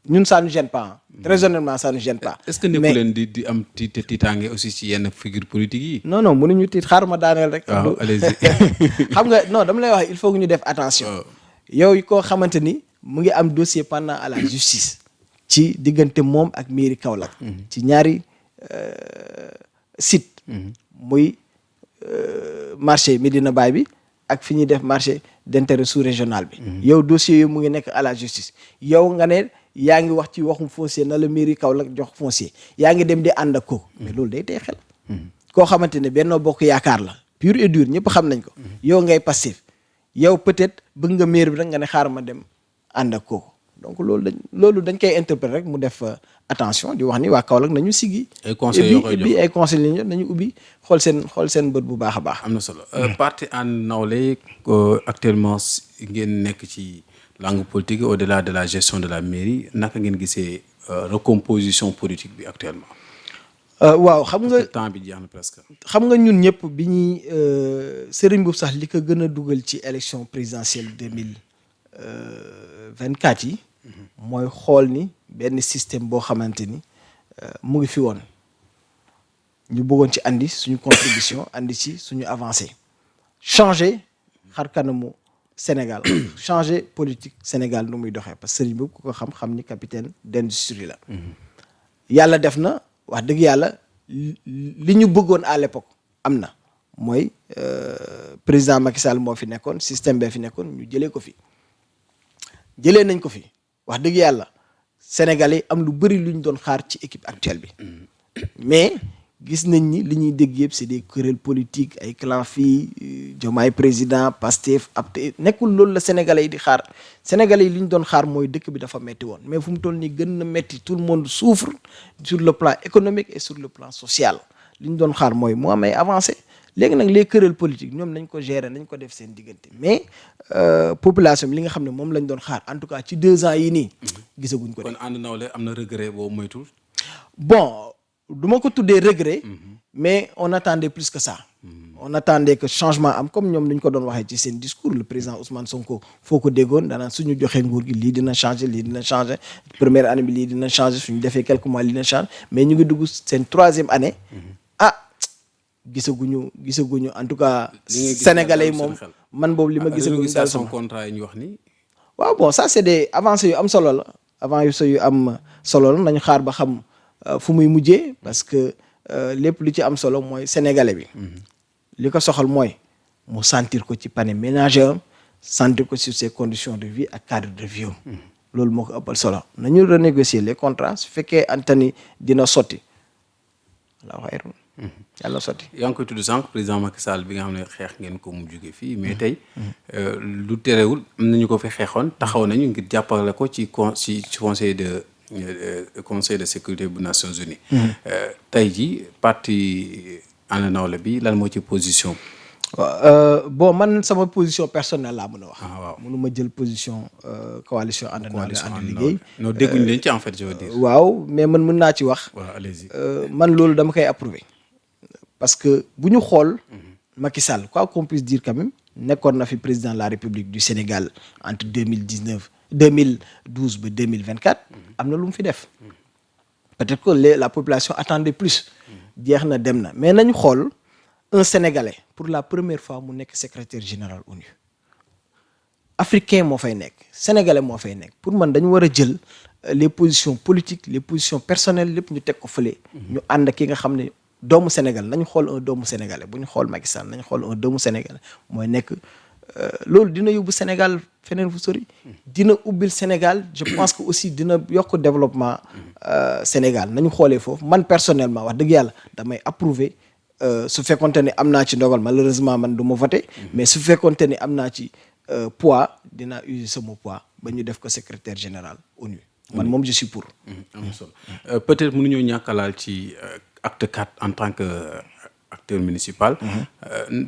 B: ñun ça nous gêne pas très honnêtement ça nous gêne pas.
A: est-ce que nekku leen di am tiitaange aussi ci yenn figure politique yi.
B: non mënuñu tiit xaaral ma daaneel rek.
A: waaw allez-y.
B: xam nga non dama lay wax il faut que ñu def attention. yow koo xamante ni mu ngi am dossier pendant à la justice. ci diggante moom ak mairie Kaolack. ci ñaari site. muy marché Medina Baye bi ak fi ñuy def marché d'intérêt sous-régional bi. yow dossier yi mu ngi nekk à la justice yow nga ne yaa ngi wax ci waxum foncier na la mairie Kaolack jox foncier yaa ngi dem di ànd ak kooku mais loolu day tey xel. koo xamante ne Benno Bokk Yaakaar la pur et dur ñëpp xam nañ ko. yow ngay passif yow peut-être bëgg nga mairie bi rek nga ne xaaral ma dem ànd ak kooku. donc loolu dañ koy interpréter rek mu def attention di wax ni waa Kaolack nañu siggi.
A: ay conseils yoo koy jox
B: ay conseils lañu nañu ubbi xool seen bët bu baax a baax.
A: am na solo parti And Nawlé actuellement ngeen nekk ci langue politique au-delà de la gestion de la mairie naka ngeen gisee recomposition politique bi actuellement.
B: waaw xam nga
A: temps bi jeex na presque.
B: xam nga ñun ñëpp bi ñuy Serigne Mboup sax li ko gën a dugal ci élection présidentielle 2024 yi. mooy xool ni benn système boo xamante ni mu ngi fi woon ñu bëggoon ci andi suñu contribution andi ci suñu avancée changer xar kanamu Sénégal changer politique Sénégal nu muy doxee parce que Serigne Mboup ku ko xam ni capitaine d'industrie la. yàlla def na wax dëgg yàlla li ñu bëggoon à l'époque am na mooy président Macky Sall moo fi nekkoon système bee fi nekkoon ñu jëlee ko fi. jëlee nañ ko fi wax dëgg yàlla Sénégalais am lu bëri lu ñu doon xaar ci équipe actuelle bi mais gis nañ ni li ñuy dégg yëpp c'est des querelles politiques ay clan fii Diomaye président Pastef apte nekkul loolu la Sénégalais yi di xaar Sénégalais yi li ñu doon xaar mooy dëkk bi dafa metti woon mais fu mu toll nii gën na metti tout le monde souffre sur le plan économique et sur le plan social li ñu doon xaar mooy mu am ay avancé léegi nag les querelles politiques ñoom nañ ko gérer nañ ko def seen diggante mais population bi li nga xam ne moom lañ doon xaar en tout cas ci 2 ans yi nii gisaguñ ko de.
A: kon And Nawlé am na regret boobu moytul.
B: bon du ma ko tuddee regret. mais on attendait plus que ça. on attendait que changement am comme ñoom ni ñu ko doon waxee ci seen discours le président Ousmane Sonko foo ko déggoon danaan suñu joxee nguur gi lii dina changer première année bi lii dina changer suñu defee quelques mois lii dina changer mais ñu ngi dugg seen 3e année. gisaguñu en tout cas. Sénégalais yi moom man boobu li ma gisaguñu daal sama
A: contrat yi ñu wax ni.
B: waaw bon ça c'est des avancées yu am solo la avancées yu am solo la nañu xaar ba xam fu muy mujjee parce que lépp lu ci am solo mooy sénégalais bi. li ko soxal mooy mu sentir ko ci panier ménager am sentir ko sur ses conditions de vie ak cadre de vie am. loolu moo ko ëppal solo nañu renégocier les contrats su fekkee antani dina sotti la xayrun yàlla sotti.
A: yaa ngi koy tudd sànq président Macky Sall bi nga xam ne xeex ngeen ko mu jóge fii mais tey lu terewul am nañu ko fi xeexoon taxaw nañu ngir jàppale ko ci conseil de sécurité bu Nations Unies. tey ji parti And Nawlé bi lan moo ci position.
B: bon man sama position personnelle laa mën a wax.
A: waaw
B: mënuma jël position coalition And Nawlé ànd liggéey.
A: non dégguñu leen ci en fait je veux dire.
B: waaw mais man mën naa ci wax.
A: waaw allez-y.
B: man loolu dama koy approuver. parce que bu ñu xool Macky Sall quoi qu'on puisse dire quand même nekkoon na fi président de la République du Sénégal entre 2012 ba 2024 am na lu mu fi def peut-être que la population attendait plus jeex na dem na mais nañu xool un Sénégalais pour la première fois mu nekk secrétaire général ONU africain moo fay nekk sénégalais moo fay nekk pour man dañu war a jël les positions politiques les positions personnelles lépp ñu teg ko fële. ñu ànd ki nga xam ne doomu Sénégal nañu xool un doomu sénégalais bu ñu xool Macky Sall nañu xool un doomu sénégalais mooy nekk loolu dina yóbbu Sénégal feneen fu sori. dina ubbil Sénégal je pense que aussi dina yokk développement Sénégal nañu xoolee foofu man personnellement wax dëgg yàlla damay approuver su fekkonte ne am naa ci ndogal malheureusement man du ma voté mais su fekkonte ne am naa ci poids dinaa user sama poids ba ñu def ko secrétaire général ONU. man moom je suis pour.
A: am na solo peut-être mënuñoo ñàkkalaal ci acte 4 en tant que acteur municipal.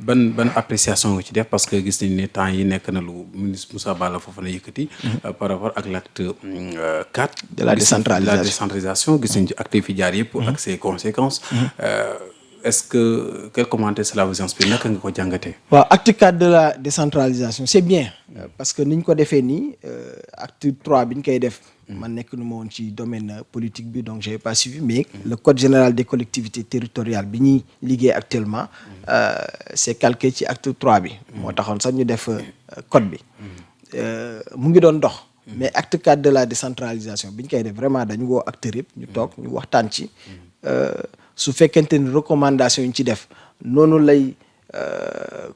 A: ban appréciation nga ci def parce que gis nañ ne temps yi nekk na lu ministre Moussa Balla Fofana yëkkati. par rapport ak l'acte 4.
B: de la
A: décentralisation gis nañ ci acte yi fi jaar yëpp. ak ses conséquences. est-ce que quel commentaire cela vous inspire naka nga ko jàngatee.
B: waaw acte 4 de la décentralisation c'est bien parce que ni ñu ko defee nii acte 3 bi ñu koy def. man nekk nu ma woon ci domaine politique bi donc j'ai pas suivi mais le code général des collectivités territoriales bi ñuy liggéey actuellement c'est calqué ci acte 3 bi. moo taxoon sax ñu def code bi. mu ngi doon dox. mais acte 4 de la décentralisation bi ñu koy def vraiment dañu woo acteurs yëpp ñu toog ñu waxtaan ci. su fekkente ni recommandation yi ñu ci def noonu lay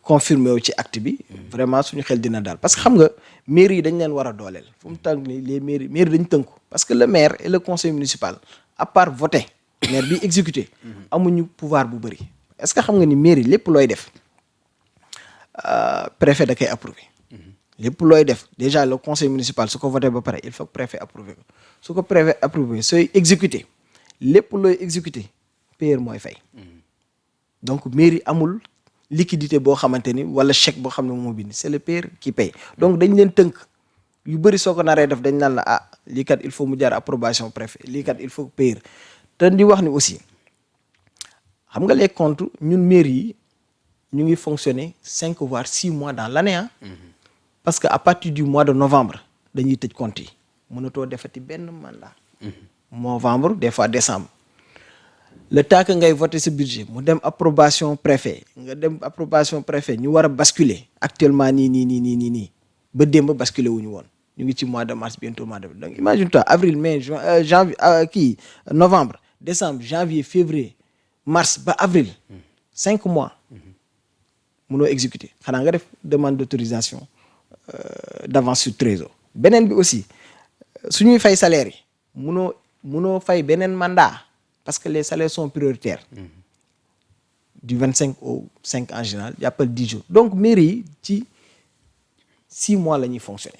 B: confirmé wu ci acte bi vraiment suñu xel dina daal parce que xam nga mairie yi dañ leen war a dooleel fu mu tànk ni les mairie dañu tënku parce que le maire et le conseil municipal à part voter maire bi exécuter amuñu pouvoir bu bëri est-ce que xam nga ni mairie lépp looy def préfet da koy approuver lépp looy def déjà le conseil municipal su ko voté ba pare il faut que préfet approuver ko su ko préfet approuver sooy exécuter lépp looy exécuter payeur mooy fay donc mairie amul liquidité boo xamante ni wala chèque boo xam ne moo bind c'est le payeur qui paye donc dañ leen tënk yu bëri soo ko naree def dañ naan la lii kat il faut mu jaar approbation préfet lii kat il faut payeur te di wax ni aussi xam nga les comptes ñun mairie yi ñu ngi fonctionner 5 voire 6 mois dans l'année parce que à partir du mois de novembre dañuy tëj compte yi mënatoo defati benn mandat novembre des fois décembre le temps que ngay voter ce budget mu dem approbation préfet nga dem approbation préfet ñu war a basculer actuellement nii ba démb basculer wuñu woon ñu ngi ci mois de mars bientôt mois de donc imagine toi avril mai juin janvier novembre décembre janvier février mars ba avril 5 mois mënoo exécuter xanaa nga def demande d'autorisation d'avance sur trésor beneen bi aussi suñuy fay salaire yi mënoo fay beneen mandat parce que les salaires sont prioritaires du 25 au 5 en général jàppal 10 jours donc mairie yi ci 6 mois la ñuy fonctionner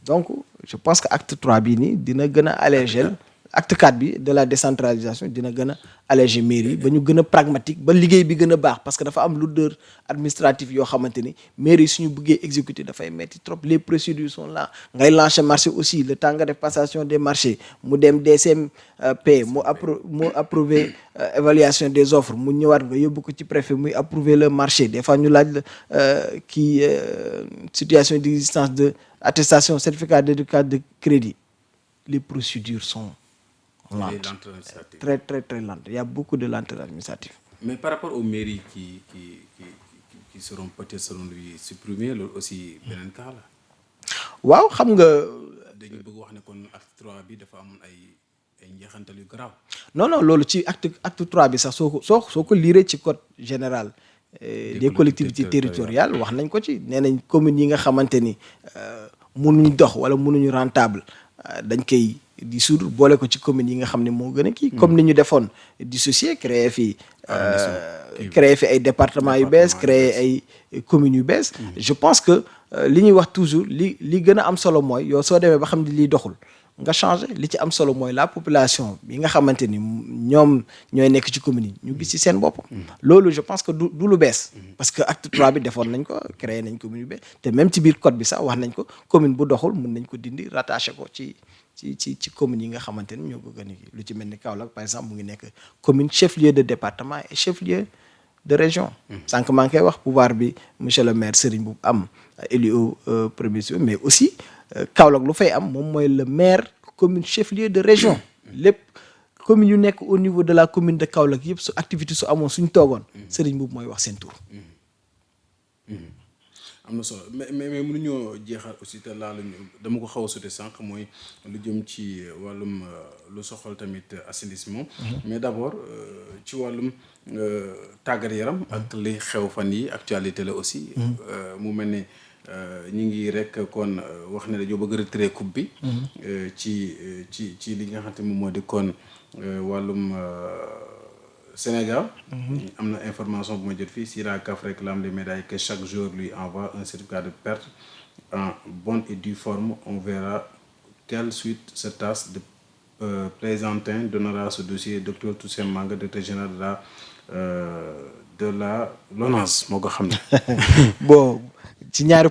B: donc je pense que acte 3 bii nii dina gën a alléger acte 4 bi de la décentralisation dina gën a alléger mairie yi ba ñu gën a pragmatique ba liggéey bi gën a baax parce que dafa am lourdeur administrative yoo xamante ni mairie yi suñu bëggee exécuter dafay metti trop les procédures sont là ngay lancer marché aussi le temps nga def passation des marchés mu dem DCMP mu approuver évaluation des offres mu ñëwaat nga yóbbu ko ci préfet muy approuver le marché des fois ñu laaj la situation d'existence de attestation certificat de crédit les procédures sont lente, très très très lente. Il y a beaucoup de lenteur administrative.
A: Mais par rapport aux mairies qui seront peut-être selon lui supprimées loolu aussi beneen cas la.
B: waaw xam nga.
A: dañu bëgg wax ne kon acte 3 bi dafa amoon ay njeexantal yu garaaw.
B: non loolu ci acte 3 bi sax soo ko liiree ci code général. des collectivités territoriales wax nañ ko ci nee nañ communes yi nga xamante ni mënuñu dox wala mënuñu rentable dañ koy. dissoudre boole ko ci communes yi nga xam ne moo gën a kii comme ni ñu defoon dissocier créer fi ay départements yu bees créer ay communes yu bees je pense que li ñuy wax toujours li gën a am solo mooy yow soo demee ba xam ne lii doxul nga changer li ci am solo mooy la population bi nga xamante ni ñoom ñooy nekk ci communes yi ñu gis ci seen bopp loolu je pense que du lu bees parce que acte 3 bi defoon nañ ko créer nañ commune yu bees te même ci biir code bi sax wax nañ ko commune bu doxul mën nañ ko dindi rattaché ko ci communes yi nga xamante ni ñoo ko gën a lu ci mel ni Kaolack par exemple mu ngi nekk commune chef-lieu de département et chef-lieu de région. sànq maa ngi koy wax pouvoir bi monsieur le maire Serigne Mboup am élu au premier tour, mais aussi Kaolack lu fay am moom mooy le maire commune chef-lieu de région. lépp commune yu nekk au niveau de la commune de Kaolack yëpp su activité su amoon suñ toogoon Serigne Mboup mooy wax seen tur.
A: am na solo mais mënuñoo jeexal aussi te laaluñu dama ko xaw a sute sànq mooy lu jëm ci wàllum lu soxal tamit assainissement. mais d'abord ci wàllum tàggat yaram. ak li xew fan yi actualité la aussi. mu mel ne ñu ngi rek kon wax ne dañoo bëgg retirer coupe bi. ci li nga xamante moom moo di kon wàllum. Sénégal. am na information bu ma jot fii Sira Kaf réclame les médailles que chaque joueur lui envoie un certificat de perte en bonne et due forme. On verra quelle suite ce TAS de Plaisantin donnera ce dossier. Docteur Toussaint Manga, directeur général de la LONASE moo ko xam ne.
B: bon ci ñaari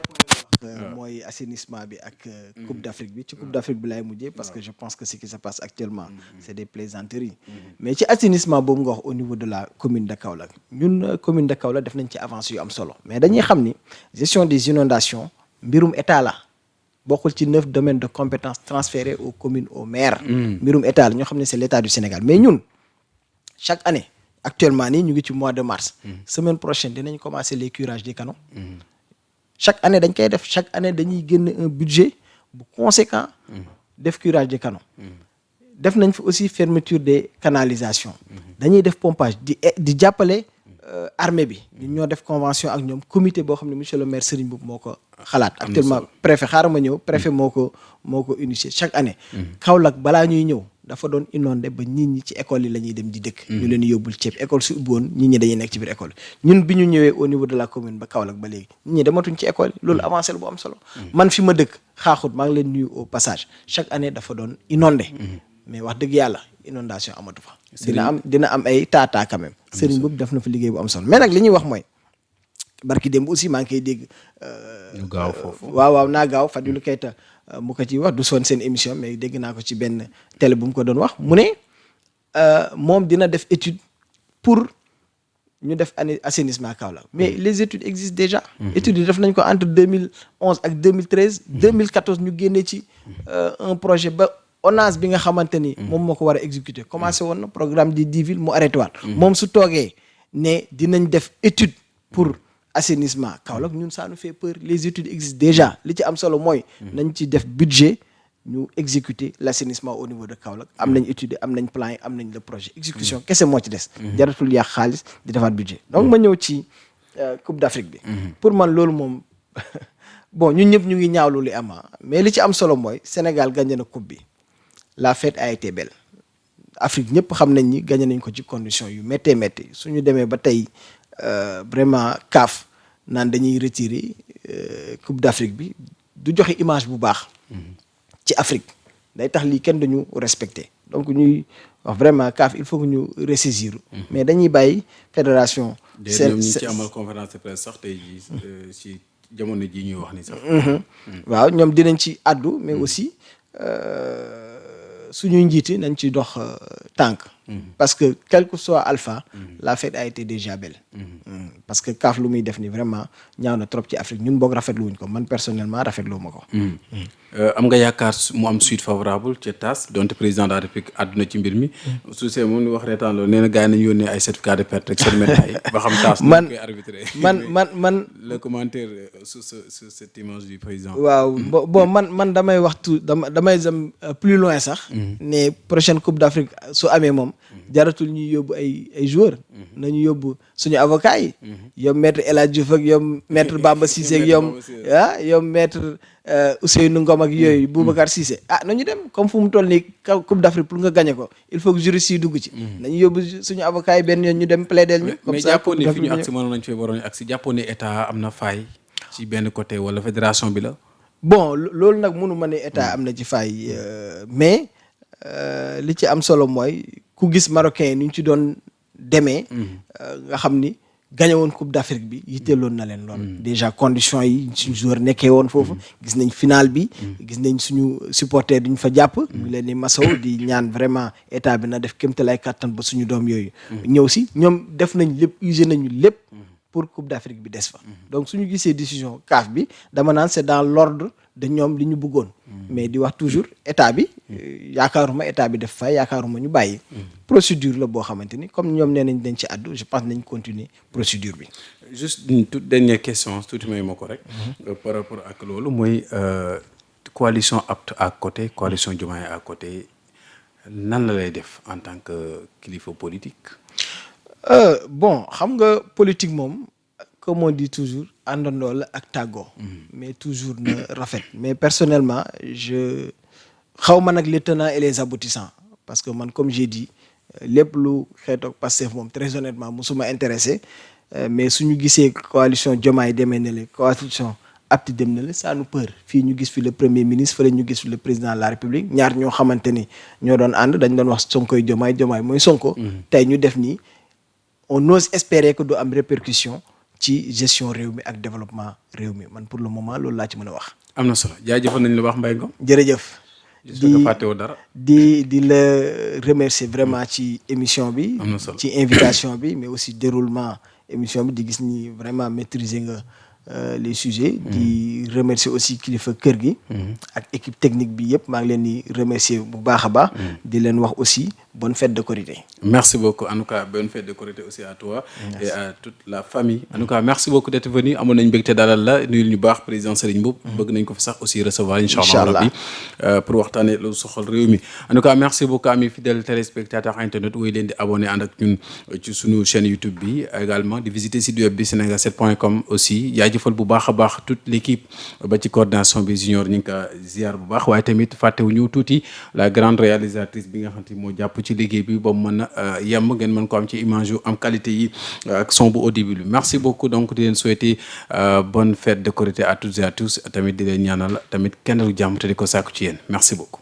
B: mooy assainissement bi ak Coupe d'Afrique bi ci Coupe d'Afrique bi laay mujjee parce que je pense que ce qui se passe actuellement c'est des plaisanteries. mais ci assainissement boobu nga wax au niveau de la commune de Kaolack ñun commune de Kaolack def nañ ci avancée yu am solo mais dañuy xam ni gestion des inondations mbirum état la bokkul ci 9 domaines de compétences transférés aux communes aux maires. mbirum état la ñoo xam ne c'est l'état du Sénégal mais ñun chaque année actuellement nii ñu ngi ci mois de mars. semaine prochaine dinañ commencer les curages des canaux. chaque année dañ koy def chaque année dañuy génn un budget bu conséquent def curage des canaux. def nañ fi aussi fermeture des canalisations. dañuy def pompage di jàppale armée bi. ñun ñoo def convention ak ñoom comité boo xam ne monsieur le maire Serigne Mboup moo ko xalaat. actuellement préfet xaaral ma ñëw préfet moo ko initié chaque année. Kaolack balaa ñuy ñëw dafa doon inondé ba nit ñi ci école yi la ñuy dem di dëkk. ñu leen yóbbul ceeb école su ubbi woon nit ñi dañuy nekk ci biir école ñun bi ñu ñëwee au niveau de la commune ba Kaolack ba léegi nit ñi dematuñ ci école yi loolu avancé la bu am solo. man fi ma dëkk xaaxut maa ngi leen nuyu au passage chaque année dafa doon inondé. mais wax dëgg yàlla inondation amatu fa. dina am ay taataa quand même. Serigne Mboup def na fa liggéey bu am solo mais nag li ñuy wax mooy barki démb aussi maa ngi koy dégg.
A: ñu gaaw foofu
B: waaw naa gaaw Fadilou Keita mu ko ciy wax du soon seen émission mais dégg naa ko ci benn télé bu mu ko doon wax mu ne moom dina def étude pour ñu def assainissement Kaolack mais les études existent déjà. études yi def nañ ko entre 2011 ak 2013. 2014 ñu génnee ci un projet ba ONAS bi nga xamante ni. moom moo ko war a exécuter commencé woon na programme di 10 villes mu arrêté waat. moom su toogee ne dinañ def étude pour. assainissement Kaolack ñun ça nous fait peur les études existent déjà li ci am solo mooy nañ ci def budget ñu exécuter l'assainissement au niveau de Kaolack am nañ étude am nañ plan yi am nañ le projet exécution kese moo ci des jaratul yàq xaalis di defaat budget donc ma ñëw ci Coupe d'Afrique bi pour man loolu moom bon ñun ñëpp ñu ngi ñaawlu li am mais li ci am solo mooy Sénégal gagné na coupe bi la fête a été belle Afrique ñëpp xam nañ ni gagné nañ ko ci conditions yu méttee suñu demee ba tey vraiment CAF naan dañuy retirer Coupe d'Afrique bi du joxe image bu baax ci Afrique day tax lii kenn dañu respecter donc ñuy wax vraiment CAF il faut que ñu ressaisir mais dañuy bàyyi fédération
A: ñoom ñu ci amal conférence de presse sax tey jii ci jamono ji ñuy wax ni sax
B: waaw ñoom dinañ ci àddu mais aussi suñuy njiiti nañ ci dox tànk parce que quel que soit alpha la fête a été déjà belle parce que CAF lu muy def ni vraiment ñaaw na trop ci Afrique ñun boog rafetlu wuñ ko man personnellement rafetlu ma ko
A: am nga yaakaar mu am suite favorable ci TAS donte président de la République àdduna ci mbir mi su see moom ni wax reetaan loolu nee na gars yi nañu yónnee ay certificat de perte rek seen médaille ba xam TAS nañ koy arbitrer man le commentaire sur cette image du président
B: waaw bon man damay waxtu damay dem plus loin sax ne prochaine Coupe d'Afrique su amee moom jaratul ñuy yóbbu ay joueurs nañu yóbbu suñu avocats yi yom maître El Hadj Diouf ak yom maître Bamba Cissé ak yom maître Ousseynou Ngom ak yooyu Boubacar Cissé nañu dem comme fu mu toll nii Coupe d'Afrique pour nga gagner ko il faut que juriste yi dugg ci nañu yóbbu suñu avocats yi benn yoon ñu dem plaider ñu comme ça mais
A: jàppoon ne fi ñu agsi mënoon nañ fee waroon agsi jàppoon ne état am na faille ci benn côté wala fédération bi la
B: bon loolu nag mënu ma ne état am na ci faille mais li ci am solo mooy ku gis marocain yi ni ñu ci doon demee nga xam ni gagné woon Coupe d'Afrique bi yitteeloon na leen lool. déjà conditions yi suñu joueur nekkee woon foofu. gis nañ final bi. gis nañ suñu supporter duñ fa jàpp. ñu ngi leen di masaw di ñaan vraiment état bi na def kéemtalaay kàttan ba suñu doom yooyu. ñëw si ñoom def nañ lépp usé nañu lépp. pour Coupe d'Afrique bi des fa. donc suñu gisee décision CAF bi dama naan c'est dans l'ordre de ñoom li ñu bëggoon. mais di wax toujours état bi yaakaaruma état bi def fay yaakaaruma ñu bàyyi. procédure la boo xamante ni comme ñoom nee nañ dañ ci àddu je pense nañ continuer procédure bi.
A: juste une toute dernière question tuuti may ma ko rek. par rapport ak loolu mooy coalition apte à côté coalition Diomaye à côté nan la lay def en tant que kilifa politique.
B: bon xam nga politique moom comme on dit toujours àndandoo la ak tàggoo. mais toujours na rafet. mais personnellement je xaw ma nag les tenants et les aboutissants parce que man comme j'ai dit lépp lu xeetoog Pastef moom très honnêtement musuma intéressé mais suñu gisee coalition Diomaye demee na le coalition apti dem na le ça nous peur fii ñu gis fi le premier ministre fële ñu gis fi le président de la république ñaar ñoo xamante ni ñoo doon ànd dañ doon wax Sonkoy Diomaye Diomaye mooy Sonko. tey ñu def nii. on ose espérer que du am répercussion ci gestion réew mi ak développement réew mi man pour le moment loolu laa ci mën a wax.
A: am na solo jaajëfal nañ la wax Mbaye Ngom.
B: jërëjëf.
A: di fàttewoo dara.
B: di la remercier vraiment ci émission bi.
A: am na solo
B: ci invitation bi mais aussi déroulement émission bi di gis ni vraiment maîtriser nga les sujets. di remercier aussi kilifa kër gi. ak équipe technique bi yëpp maa ngi leen di remercier bu baax a baax. di leen wax aussi bonne fête de Korité.
A: Merci beaucoup. En tout cas, bonne fête de Korité aussi à toi. Merci. Et à toute la famille. En tout cas, merci beaucoup d'être venu. Amoon nañu mbégte dalal la nuyul ñu baax président Serigne Mboup. bëgg nañ ko fi sax aussi recevoir inchallah rabbi pour waxtaanee lu soxal réew mi. En tout cas, merci beaucoup amis fidèles téléspectateurs internet woy leen di abonné ànd ak ñun ci sunu chaîne YouTube bi également di visiter site web bi senegal7.com aussi jaajëfal bu baax a baax toute l'équipe ba ci coordination bi junior ñu ngi ko ziar bu baax waaye tamit fàttewuñu tuuti la grande réalisatrice bi nga xam te moo jàpp ci liggéey bi ba mu mën a yem ngeen mën ko am ci image yu am qualité yi ak son bu audible bi merci beaucoup donc di leen souhaiter bonne fête de Korité à toutes et à tous tamit di leen ñaanal tamit kenn du jàmm te di ko sàkku ci yéen merci beaucoup